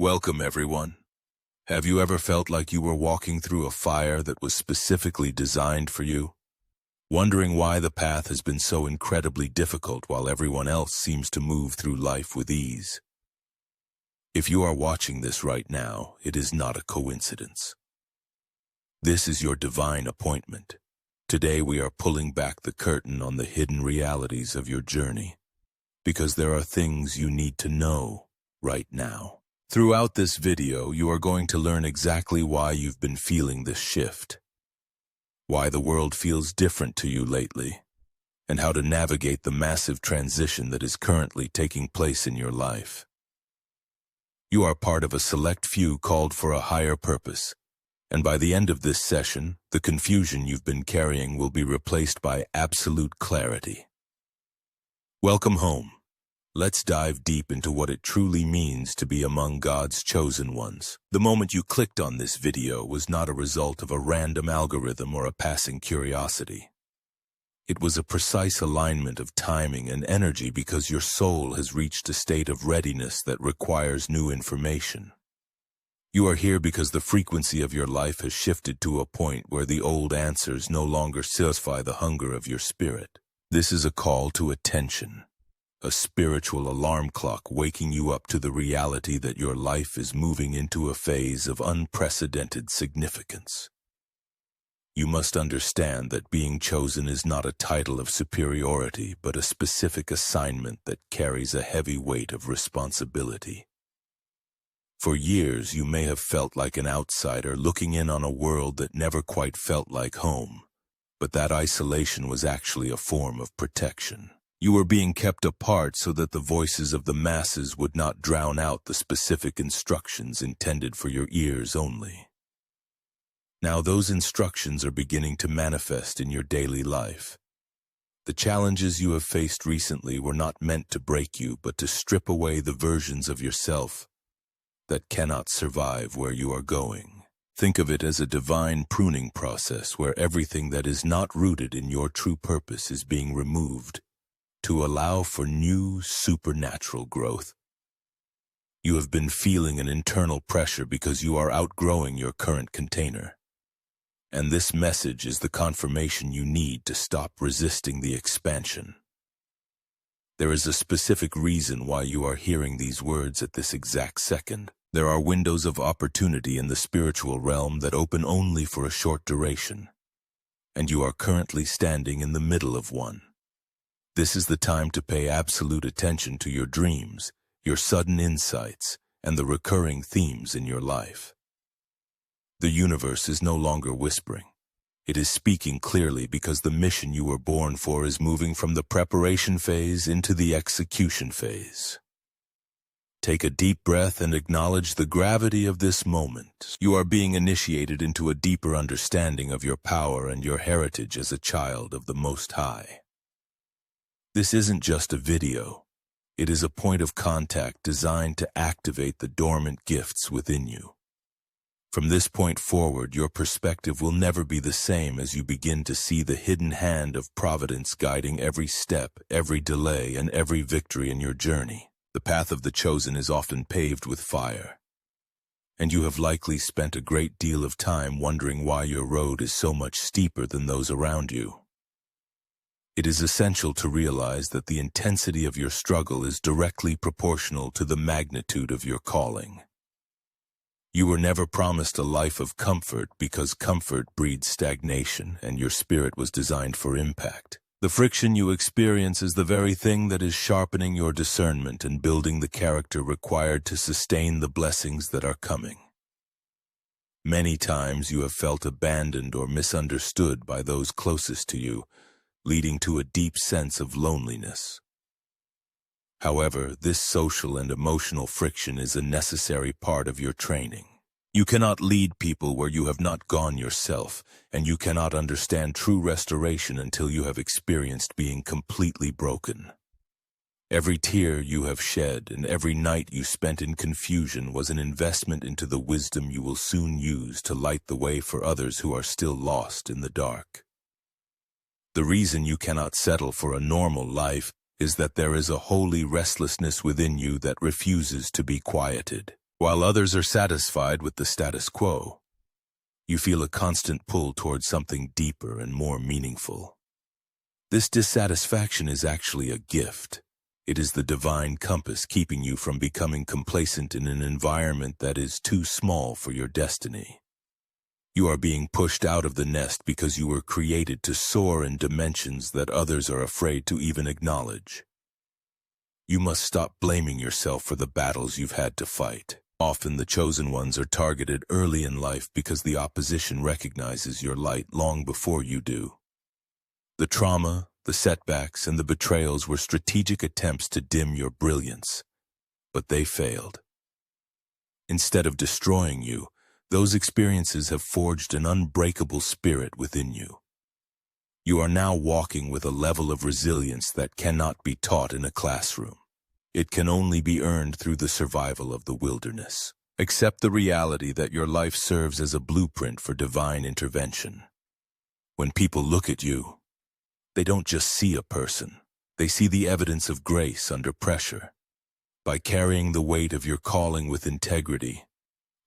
Welcome, everyone. Have you ever felt like you were walking through a fire that was specifically designed for you? Wondering why the path has been so incredibly difficult while everyone else seems to move through life with ease? If you are watching this right now, it is not a coincidence. This is your divine appointment. Today we are pulling back the curtain on the hidden realities of your journey, because there are things you need to know right now. Throughout this video, you are going to learn exactly why you've been feeling this shift, why the world feels different to you lately, and how to navigate the massive transition that is currently taking place in your life. You are part of a select few called for a higher purpose, and by the end of this session, the confusion you've been carrying will be replaced by absolute clarity. Welcome home. Let's dive deep into what it truly means to be among God's chosen ones. The moment you clicked on this video was not a result of a random algorithm or a passing curiosity. It was a precise alignment of timing and energy because your soul has reached a state of readiness that requires new information. You are here because the frequency of your life has shifted to a point where the old answers no longer satisfy the hunger of your spirit. This is a call to attention. A spiritual alarm clock waking you up to the reality that your life is moving into a phase of unprecedented significance. You must understand that being chosen is not a title of superiority, but a specific assignment that carries a heavy weight of responsibility. For years, you may have felt like an outsider looking in on a world that never quite felt like home, but that isolation was actually a form of protection. You were being kept apart so that the voices of the masses would not drown out the specific instructions intended for your ears only. Now those instructions are beginning to manifest in your daily life. The challenges you have faced recently were not meant to break you, but to strip away the versions of yourself that cannot survive where you are going. Think of it as a divine pruning process where everything that is not rooted in your true purpose is being removed to allow for new supernatural growth. You have been feeling an internal pressure because you are outgrowing your current container. And this message is the confirmation you need to stop resisting the expansion. There is a specific reason why you are hearing these words at this exact second. There are windows of opportunity in the spiritual realm that open only for a short duration, and you are currently standing in the middle of one. This is the time to pay absolute attention to your dreams, your sudden insights, and the recurring themes in your life. The universe is no longer whispering. It is speaking clearly because the mission you were born for is moving from the preparation phase into the execution phase. Take a deep breath and acknowledge the gravity of this moment. You are being initiated into a deeper understanding of your power and your heritage as a child of the Most High. This isn't just a video. It is a point of contact designed to activate the dormant gifts within you. From this point forward, your perspective will never be the same as you begin to see the hidden hand of providence guiding every step, every delay, and every victory in your journey. The path of the chosen is often paved with fire, and you have likely spent a great deal of time wondering why your road is so much steeper than those around you. It is essential to realize that the intensity of your struggle is directly proportional to the magnitude of your calling. You were never promised a life of comfort because comfort breeds stagnation, and your spirit was designed for impact. The friction you experience is the very thing that is sharpening your discernment and building the character required to sustain the blessings that are coming. Many times you have felt abandoned or misunderstood by those closest to you, leading to a deep sense of loneliness. However, this social and emotional friction is a necessary part of your training. You cannot lead people where you have not gone yourself, and you cannot understand true restoration until you have experienced being completely broken. Every tear you have shed and every night you spent in confusion was an investment into the wisdom you will soon use to light the way for others who are still lost in the dark. The reason you cannot settle for a normal life is that there is a holy restlessness within you that refuses to be quieted. While others are satisfied with the status quo, you feel a constant pull towards something deeper and more meaningful. This dissatisfaction is actually a gift. It is the divine compass keeping you from becoming complacent in an environment that is too small for your destiny. You are being pushed out of the nest because you were created to soar in dimensions that others are afraid to even acknowledge. You must stop blaming yourself for the battles you've had to fight. Often the chosen ones are targeted early in life because the opposition recognizes your light long before you do. The trauma, the setbacks, and the betrayals were strategic attempts to dim your brilliance, but they failed. Instead of destroying you, those experiences have forged an unbreakable spirit within you. You are now walking with a level of resilience that cannot be taught in a classroom. It can only be earned through the survival of the wilderness. Accept the reality that your life serves as a blueprint for divine intervention. When people look at you, they don't just see a person. They see the evidence of grace under pressure. By carrying the weight of your calling with integrity,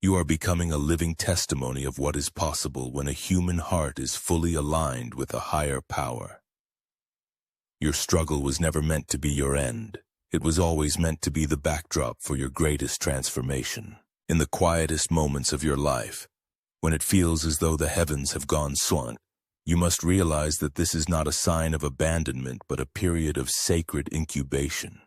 you are becoming a living testimony of what is possible when a human heart is fully aligned with a higher power. Your struggle was never meant to be your end. It was always meant to be the backdrop for your greatest transformation. In the quietest moments of your life, when it feels as though the heavens have gone silent, you must realize that this is not a sign of abandonment but a period of sacred incubation.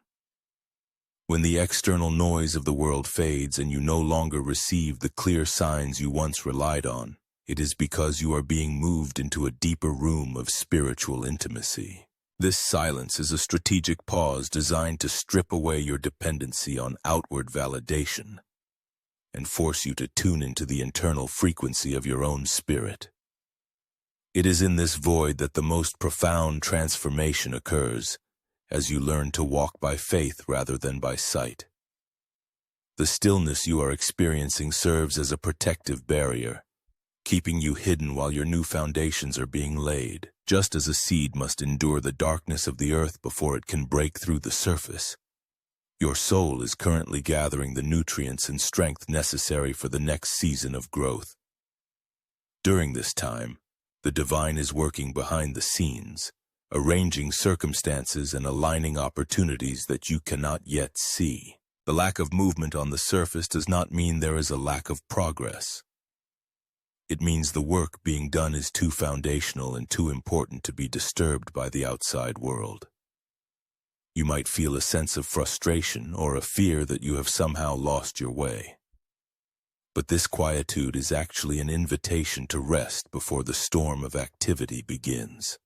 When the external noise of the world fades and you no longer receive the clear signs you once relied on, it is because you are being moved into a deeper room of spiritual intimacy. This silence is a strategic pause designed to strip away your dependency on outward validation and force you to tune into the internal frequency of your own spirit. It is in this void that the most profound transformation occurs, as you learn to walk by faith rather than by sight. The stillness you are experiencing serves as a protective barrier, keeping you hidden while your new foundations are being laid. Just as a seed must endure the darkness of the earth before it can break through the surface, your soul is currently gathering the nutrients and strength necessary for the next season of growth. During this time, the divine is working behind the scenes, arranging circumstances and aligning opportunities that you cannot yet see. The lack of movement on the surface does not mean there is a lack of progress. It means the work being done is too foundational and too important to be disturbed by the outside world. You might feel a sense of frustration or a fear that you have somehow lost your way. But this quietude is actually an invitation to rest before the storm of activity begins.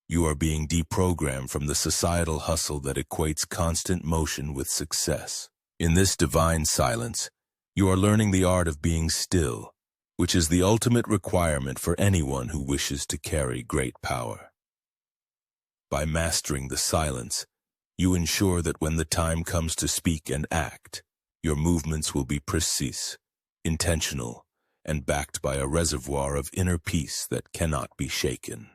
You are being deprogrammed from the societal hustle that equates constant motion with success. In this divine silence, you are learning the art of being still, which is the ultimate requirement for anyone who wishes to carry great power. By mastering the silence, you ensure that when the time comes to speak and act, your movements will be precise, intentional, and backed by a reservoir of inner peace that cannot be shaken.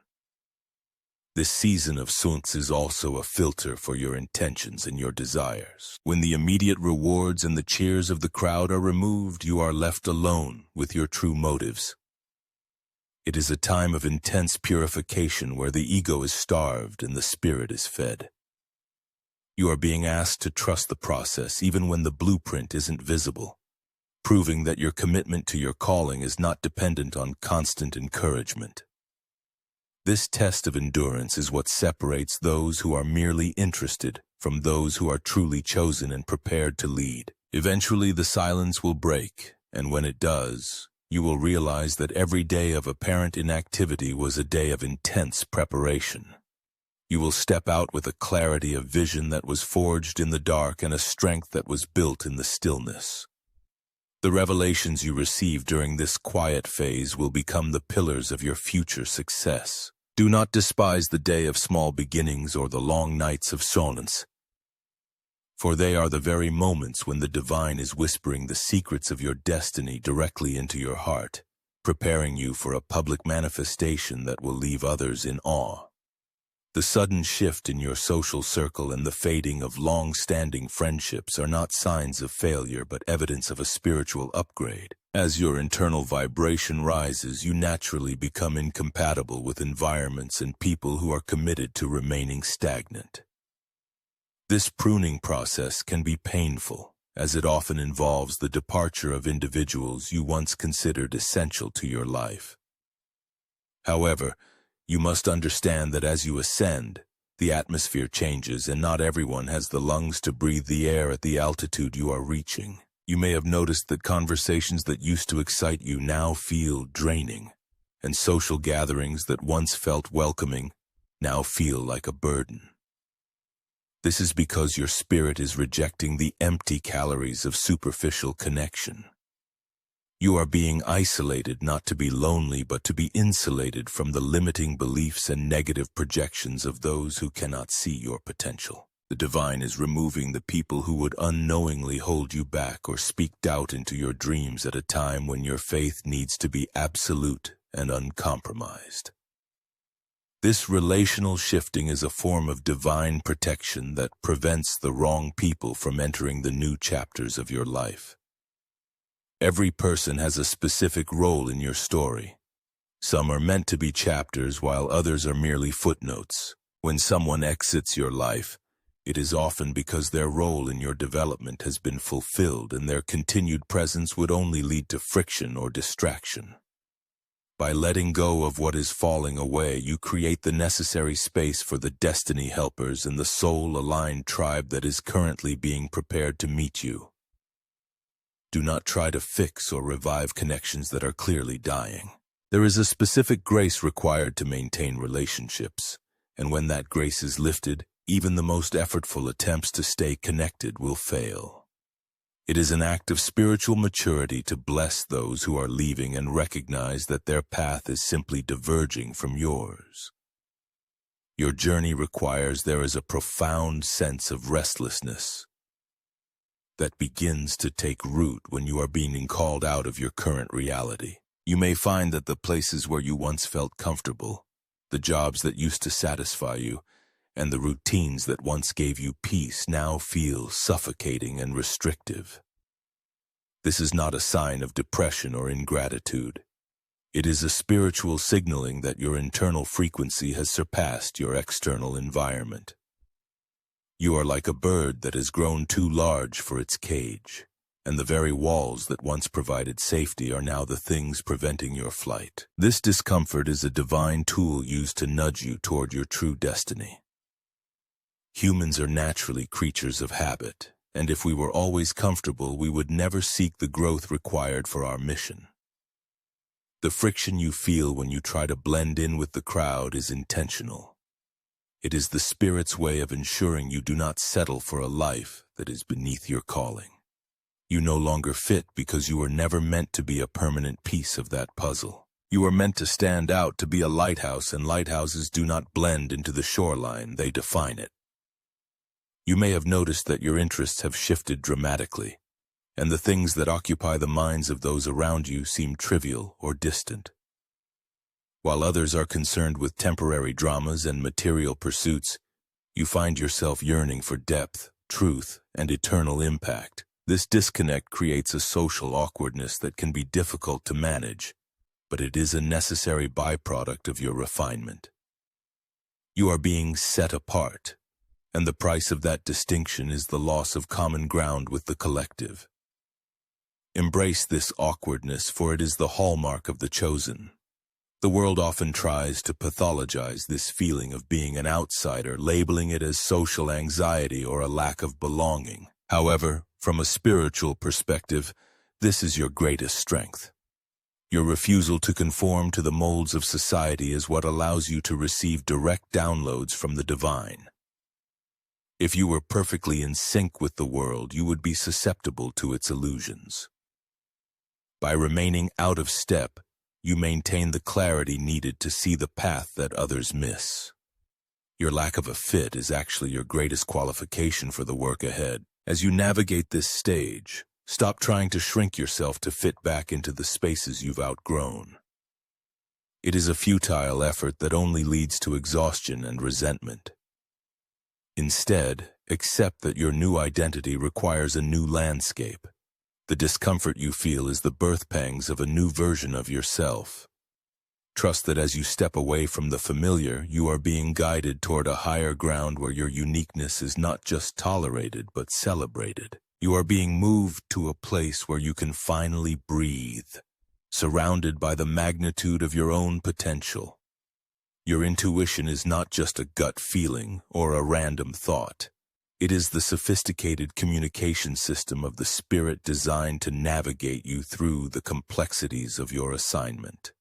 This season of silence is also a filter for your intentions and your desires. When the immediate rewards and the cheers of the crowd are removed, you are left alone with your true motives. It is a time of intense purification where the ego is starved and the spirit is fed. You are being asked to trust the process even when the blueprint isn't visible, proving that your commitment to your calling is not dependent on constant encouragement. This test of endurance is what separates those who are merely interested from those who are truly chosen and prepared to lead. Eventually, the silence will break, and when it does, you will realize that every day of apparent inactivity was a day of intense preparation. You will step out with a clarity of vision that was forged in the dark and a strength that was built in the stillness. The revelations you receive during this quiet phase will become the pillars of your future success. Do not despise the day of small beginnings or the long nights of silence, for they are the very moments when the divine is whispering the secrets of your destiny directly into your heart, preparing you for a public manifestation that will leave others in awe. The sudden shift in your social circle and the fading of long-standing friendships are not signs of failure but evidence of a spiritual upgrade. As your internal vibration rises, you naturally become incompatible with environments and people who are committed to remaining stagnant. This pruning process can be painful, as it often involves the departure of individuals you once considered essential to your life. However, you must understand that as you ascend, the atmosphere changes and not everyone has the lungs to breathe the air at the altitude you are reaching. You may have noticed that conversations that used to excite you now feel draining, and social gatherings that once felt welcoming now feel like a burden. This is because your spirit is rejecting the empty calories of superficial connection. You are being isolated not to be lonely but to be insulated from the limiting beliefs and negative projections of those who cannot see your potential. The divine is removing the people who would unknowingly hold you back or speak doubt into your dreams at a time when your faith needs to be absolute and uncompromised. This relational shifting is a form of divine protection that prevents the wrong people from entering the new chapters of your life. Every person has a specific role in your story. Some are meant to be chapters while others are merely footnotes. When someone exits your life, it is often because their role in your development has been fulfilled and their continued presence would only lead to friction or distraction. By letting go of what is falling away, you create the necessary space for the destiny helpers and the soul-aligned tribe that is currently being prepared to meet you. Do not try to fix or revive connections that are clearly dying. There is a specific grace required to maintain relationships, and when that grace is lifted, even the most effortful attempts to stay connected will fail. It is an act of spiritual maturity to bless those who are leaving and recognize that their path is simply diverging from yours. Your journey requires there is a profound sense of restlessness that begins to take root when you are being called out of your current reality. You may find that the places where you once felt comfortable, the jobs that used to satisfy you, and the routines that once gave you peace now feel suffocating and restrictive. This is not a sign of depression or ingratitude. It is a spiritual signaling that your internal frequency has surpassed your external environment. You are like a bird that has grown too large for its cage, and the very walls that once provided safety are now the things preventing your flight. This discomfort is a divine tool used to nudge you toward your true destiny. Humans are naturally creatures of habit, and if we were always comfortable, we would never seek the growth required for our mission. The friction you feel when you try to blend in with the crowd is intentional. It is the Spirit's way of ensuring you do not settle for a life that is beneath your calling. You no longer fit because you were never meant to be a permanent piece of that puzzle. You are meant to stand out, to be a lighthouse, and lighthouses do not blend into the shoreline, they define it. You may have noticed that your interests have shifted dramatically, and the things that occupy the minds of those around you seem trivial or distant. While others are concerned with temporary dramas and material pursuits, you find yourself yearning for depth, truth, and eternal impact. This disconnect creates a social awkwardness that can be difficult to manage, but it is a necessary byproduct of your refinement. You are being set apart, and the price of that distinction is the loss of common ground with the collective. Embrace this awkwardness, for it is the hallmark of the chosen. The world often tries to pathologize this feeling of being an outsider, labeling it as social anxiety or a lack of belonging. However, from a spiritual perspective, this is your greatest strength. Your refusal to conform to the molds of society is what allows you to receive direct downloads from the divine. If you were perfectly in sync with the world, you would be susceptible to its illusions. By remaining out of step, you maintain the clarity needed to see the path that others miss. Your lack of a fit is actually your greatest qualification for the work ahead. As you navigate this stage, stop trying to shrink yourself to fit back into the spaces you've outgrown. It is a futile effort that only leads to exhaustion and resentment. Instead, accept that your new identity requires a new landscape. The discomfort you feel is the birth pangs of a new version of yourself. Trust that as you step away from the familiar, you are being guided toward a higher ground where your uniqueness is not just tolerated but celebrated. You are being moved to a place where you can finally breathe, surrounded by the magnitude of your own potential. Your intuition is not just a gut feeling or a random thought. It is the sophisticated communication system of the spirit designed to navigate you through the complexities of your assignment.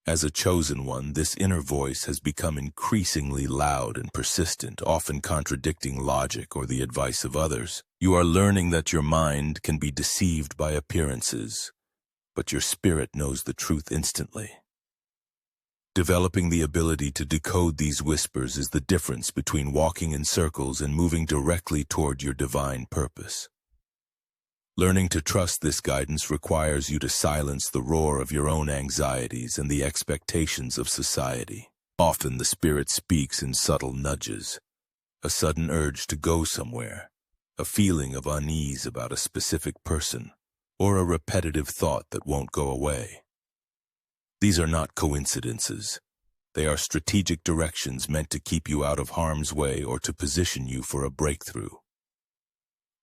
As a chosen one, this inner voice has become increasingly loud and persistent, often contradicting logic or the advice of others. You are learning that your mind can be deceived by appearances, but your spirit knows the truth instantly. Developing the ability to decode these whispers is the difference between walking in circles and moving directly toward your divine purpose. Learning to trust this guidance requires you to silence the roar of your own anxieties and the expectations of society. Often the spirit speaks in subtle nudges, a sudden urge to go somewhere, a feeling of unease about a specific person, or a repetitive thought that won't go away. These are not coincidences. They are strategic directions meant to keep you out of harm's way or to position you for a breakthrough.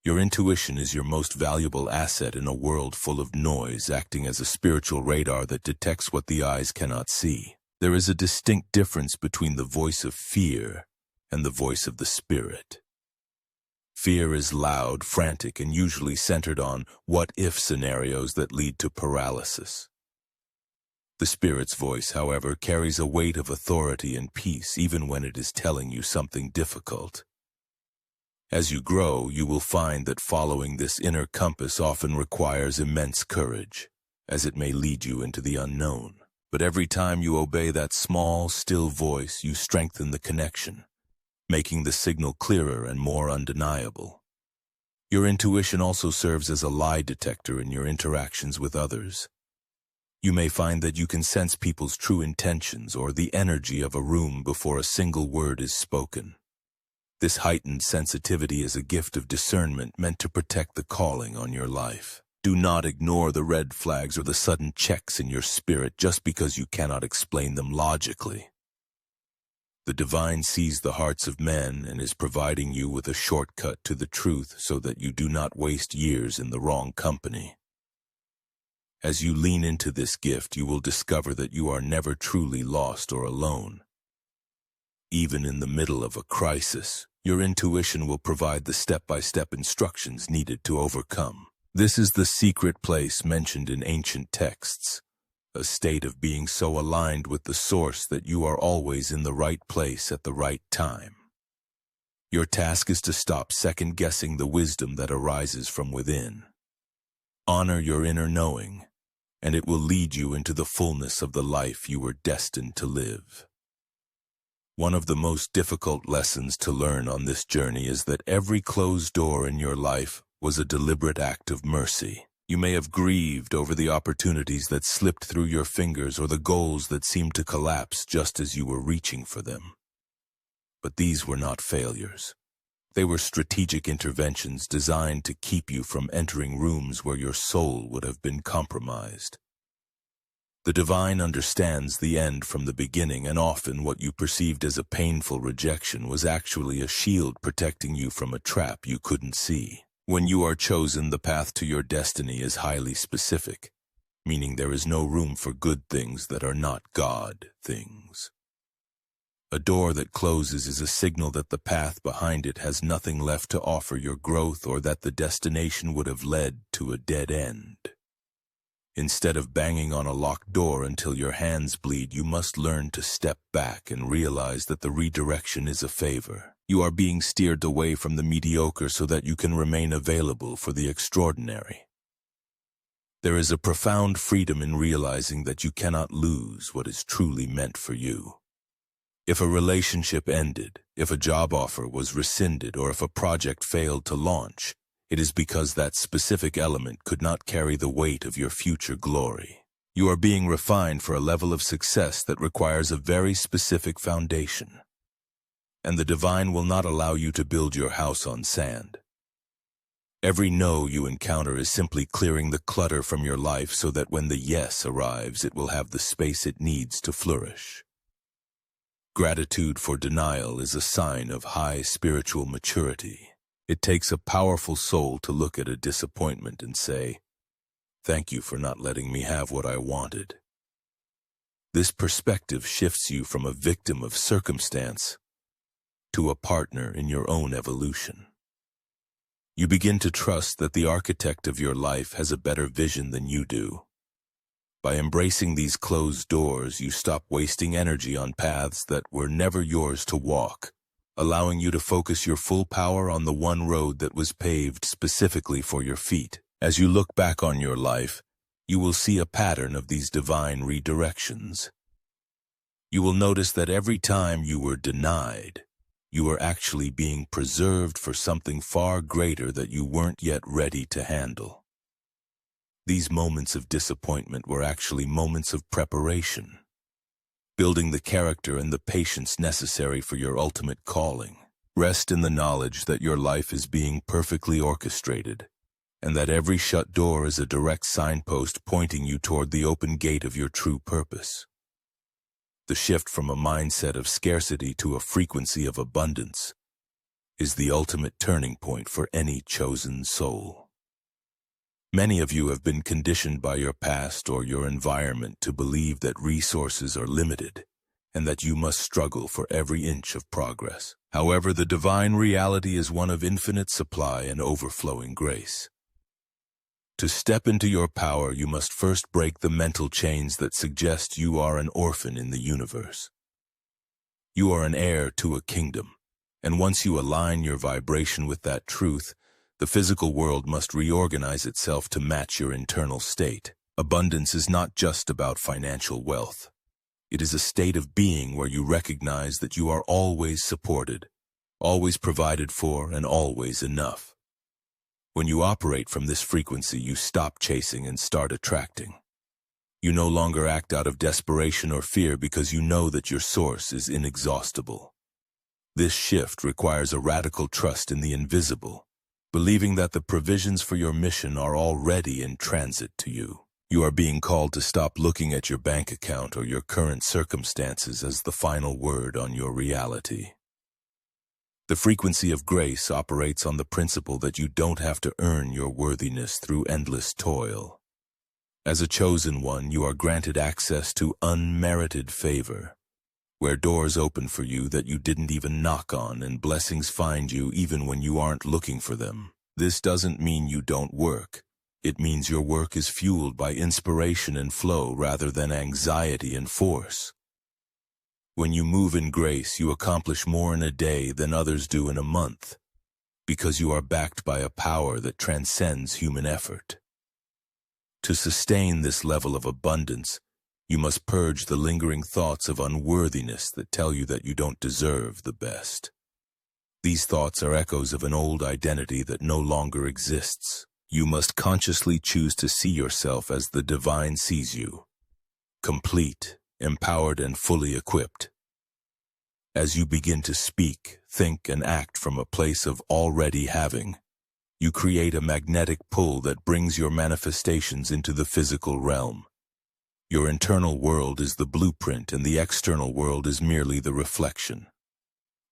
Your intuition is your most valuable asset in a world full of noise, acting as a spiritual radar that detects what the eyes cannot see. There is a distinct difference between the voice of fear and the voice of the spirit. Fear is loud, frantic, and usually centered on what-if scenarios that lead to paralysis. The spirit's voice, however, carries a weight of authority and peace even when it is telling you something difficult. As you grow, you will find that following this inner compass often requires immense courage, as it may lead you into the unknown. But every time you obey that small, still voice, you strengthen the connection, making the signal clearer and more undeniable. Your intuition also serves as a lie detector in your interactions with others. You may find that you can sense people's true intentions or the energy of a room before a single word is spoken. This heightened sensitivity is a gift of discernment meant to protect the calling on your life. Do not ignore the red flags or the sudden checks in your spirit just because you cannot explain them logically. The divine sees the hearts of men and is providing you with a shortcut to the truth so that you do not waste years in the wrong company. As you lean into this gift, you will discover that you are never truly lost or alone. Even in the middle of a crisis, your intuition will provide the step-by-step instructions needed to overcome. This is the secret place mentioned in ancient texts, a state of being so aligned with the source that you are always in the right place at the right time. Your task is to stop second-guessing the wisdom that arises from within. Honor your inner knowing, and it will lead you into the fullness of the life you were destined to live. One of the most difficult lessons to learn on this journey is that every closed door in your life was a deliberate act of mercy. You may have grieved over the opportunities that slipped through your fingers or the goals that seemed to collapse just as you were reaching for them. But these were not failures. They were strategic interventions designed to keep you from entering rooms where your soul would have been compromised. The divine understands the end from the beginning, and often what you perceived as a painful rejection was actually a shield protecting you from a trap you couldn't see. When you are chosen, the path to your destiny is highly specific, meaning there is no room for good things that are not God things. A door that closes is a signal that the path behind it has nothing left to offer your growth or that the destination would have led to a dead end. Instead of banging on a locked door until your hands bleed, you must learn to step back and realize that the redirection is a favor. You are being steered away from the mediocre so that you can remain available for the extraordinary. There is a profound freedom in realizing that you cannot lose what is truly meant for you. If a relationship ended, if a job offer was rescinded, or if a project failed to launch, it is because that specific element could not carry the weight of your future glory. You are being refined for a level of success that requires a very specific foundation. And the divine will not allow you to build your house on sand. Every no you encounter is simply clearing the clutter from your life so that when the yes arrives, it will have the space it needs to flourish. Gratitude for denial is a sign of high spiritual maturity. It takes a powerful soul to look at a disappointment and say, "Thank you for not letting me have what I wanted." This perspective shifts you from a victim of circumstance to a partner in your own evolution. You begin to trust that the architect of your life has a better vision than you do. By embracing these closed doors, you stop wasting energy on paths that were never yours to walk, allowing you to focus your full power on the one road that was paved specifically for your feet. As you look back on your life, you will see a pattern of these divine redirections. You will notice that every time you were denied, you were actually being preserved for something far greater that you weren't yet ready to handle. These moments of disappointment were actually moments of preparation, building the character and the patience necessary for your ultimate calling. Rest in the knowledge that your life is being perfectly orchestrated, and that every shut door is a direct signpost pointing you toward the open gate of your true purpose. The shift from a mindset of scarcity to a frequency of abundance is the ultimate turning point for any chosen soul. Many of you have been conditioned by your past or your environment to believe that resources are limited and that you must struggle for every inch of progress. However, the divine reality is one of infinite supply and overflowing grace. To step into your power, you must first break the mental chains that suggest you are an orphan in the universe. You are an heir to a kingdom, and once you align your vibration with that truth, the physical world must reorganize itself to match your internal state. Abundance is not just about financial wealth. It is a state of being where you recognize that you are always supported, always provided for, and always enough. When you operate from this frequency, you stop chasing and start attracting. You no longer act out of desperation or fear because you know that your source is inexhaustible. This shift requires a radical trust in the invisible, believing that the provisions for your mission are already in transit to you. You are being called to stop looking at your bank account or your current circumstances as the final word on your reality. The frequency of grace operates on the principle that you don't have to earn your worthiness through endless toil. As a chosen one, you are granted access to unmerited favor, where doors open for you that you didn't even knock on and blessings find you even when you aren't looking for them. This doesn't mean you don't work. It means your work is fueled by inspiration and flow rather than anxiety and force. When you move in grace, you accomplish more in a day than others do in a month, because you are backed by a power that transcends human effort. To sustain this level of abundance, you must purge the lingering thoughts of unworthiness that tell you that you don't deserve the best. These thoughts are echoes of an old identity that no longer exists. You must consciously choose to see yourself as the divine sees you, complete, empowered, and fully equipped. As you begin to speak, think, and act from a place of already having, you create a magnetic pull that brings your manifestations into the physical realm. Your internal world is the blueprint, and the external world is merely the reflection.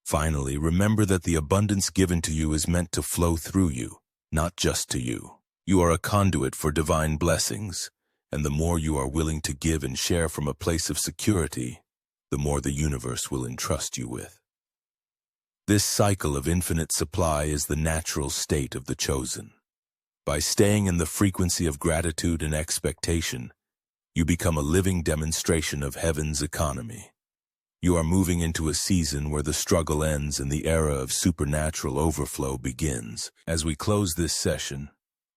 Finally, remember that the abundance given to you is meant to flow through you, not just to you. You are a conduit for divine blessings, and the more you are willing to give and share from a place of security, the more the universe will entrust you with. This cycle of infinite supply is the natural state of the chosen. By staying in the frequency of gratitude and expectation, you become a living demonstration of heaven's economy. You are moving into a season where the struggle ends and the era of supernatural overflow begins. As we close this session,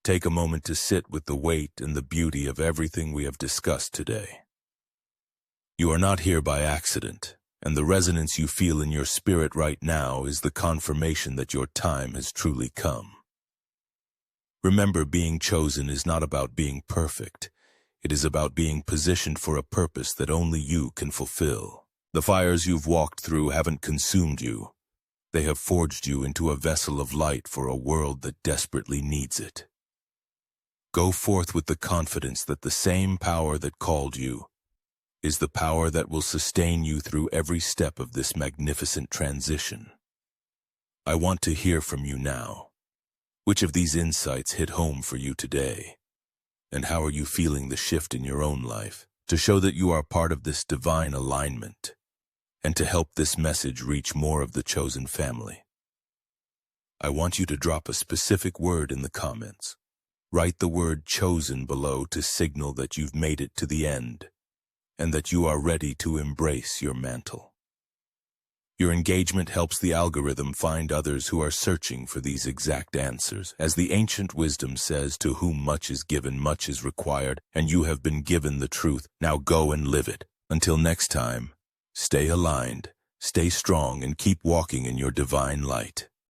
take a moment to sit with the weight and the beauty of everything we have discussed today. You are not here by accident, and the resonance you feel in your spirit right now is the confirmation that your time has truly come. Remember, being chosen is not about being perfect. It is about being positioned for a purpose that only you can fulfill. The fires you've walked through haven't consumed you. They have forged you into a vessel of light for a world that desperately needs it. Go forth with the confidence that the same power that called you is the power that will sustain you through every step of this magnificent transition. I want to hear from you now. Which of these insights hit home for you today? And how are you feeling the shift in your own life to show that you are part of this divine alignment and to help this message reach more of the chosen family? I want you to drop a specific word in the comments. Write the word chosen below to signal that you've made it to the end and that you are ready to embrace your mantle. Your engagement helps the algorithm find others who are searching for these exact answers. As the ancient wisdom says, to whom much is given, much is required, and you have been given the truth. Now go and live it. Until next time, stay aligned, stay strong, and keep walking in your divine light.